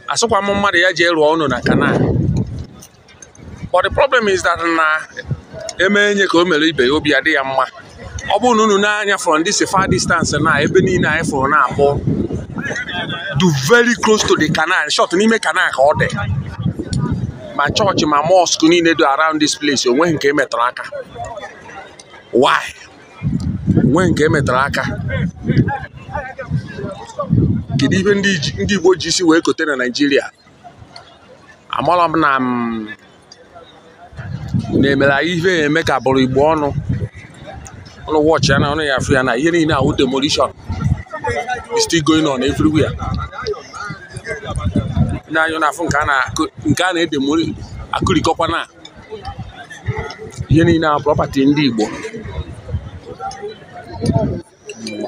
asụkwa m mmadụ ya ji rụọ ụnụ na canal. But the problem is that na emenye ka o mere ibe ya obi adị ya mma. Ọ bụrụ na unu na-anya from this far distance na ebe niile anyị fụrụ na-akpọ do very close to the canal, short n'ime canal ka ọ dị. Ma church ma mosque niile do around this place onweghị nke emetụrụ aka. Why? Onweghị nke emetụrụ aka. Kedu ihe ndị Igbo ji si wee kote na Nigeria? Amara m na na-emere ihe eme ka bụrụ Igbo ọnụ. Ọnụ watch ya na ọnụ ya afụ ya na ihe niile ahụ demolition is still going on everywhere. Na anyị na-afụ nke a na-edemoli akụrịkọkwa na ihe niile ahụ property ndị Igbo.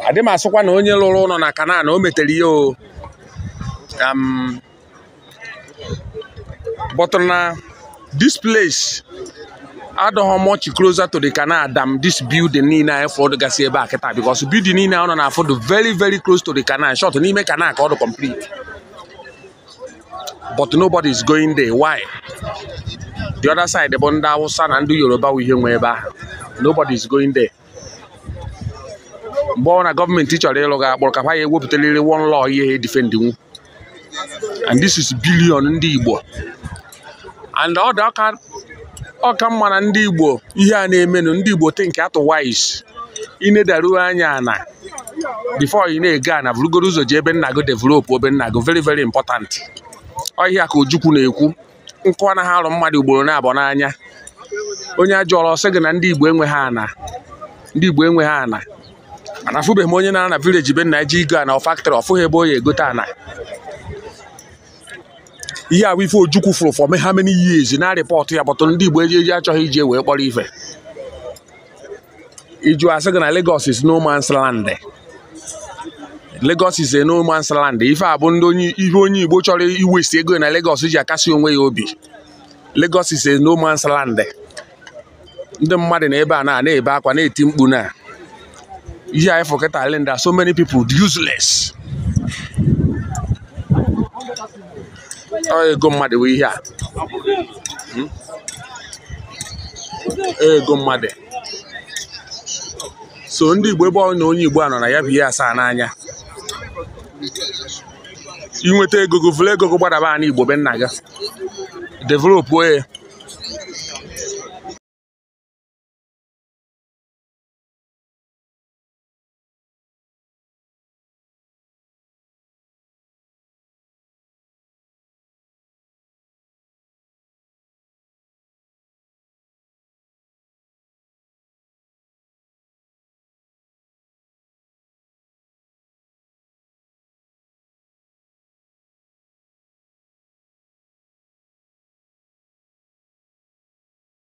Adị m asụkwa na onye lụrụ ụlọ na canal na o metere ihe o. But na this place adọghọ much closer to the canal than this building niile anyị fọdụ gasị ebe a kịta, because building niile ọ nọ na afọdụ very very close to the canal, short n'ime canal ka ọ dị complete. But nobody is going there. Why? The other side bụ ndị Hausa na ndị Yoruba ihe nwe ebe ahụ. Nobody is going there. Mgbe ọ na gọọmenti chọrọ ịlụ ga akpọrọ ka ha ya ewepụtaliri one law ihe defendinwu. And this is billion ndị Igbo. And ọ dị ọka mma na ndị Igbo ihe a na-emenụ ndị Igbo think otherwise. Inedaru anya na before ị na-ege ana vurugoro ụzọ ji ebe nna gị develop ebe nna gị very very important. Ọ ihe ka Ojukwu na-ekwu, nkụ anaghị arụ mmadụ ugboro na-abọ n'anya. Onye ajọrọ ọsọ gị na ndị Igbo enweghị ana. Ndị Igbo enweghị ana. Mana afụbeghị m onye na na village be nna ji igo ana ọ factory ọfụghị ebe o ya egote ana. Ihe a bụ ife Ojukwu fụrụ for how many years na report ya, bọtụ ndị Igbo eji achọghị ije wee kpọrọ ife. Iju asị gị na Lagos is no man's land. Lagos is a no man's land. Ife a bụ ihe onye Igbo chọrọ iwesi ego na Lagos ji akasị onwe ya obi. Lagos is a no man's land. Ndị mmadụ na ebe a na-ebe akwa na-eti mkpu na ihe anyị forget island, so many people useless. Ego mmadụ bụ ihe a. Ego mmadụ. So ndị Igbo ebe ọ na onye Igbo a nọ na ya bụ ihe asaa n'anya. Inweta ego govule ego gbadaba na Igbo be nna gị. Develop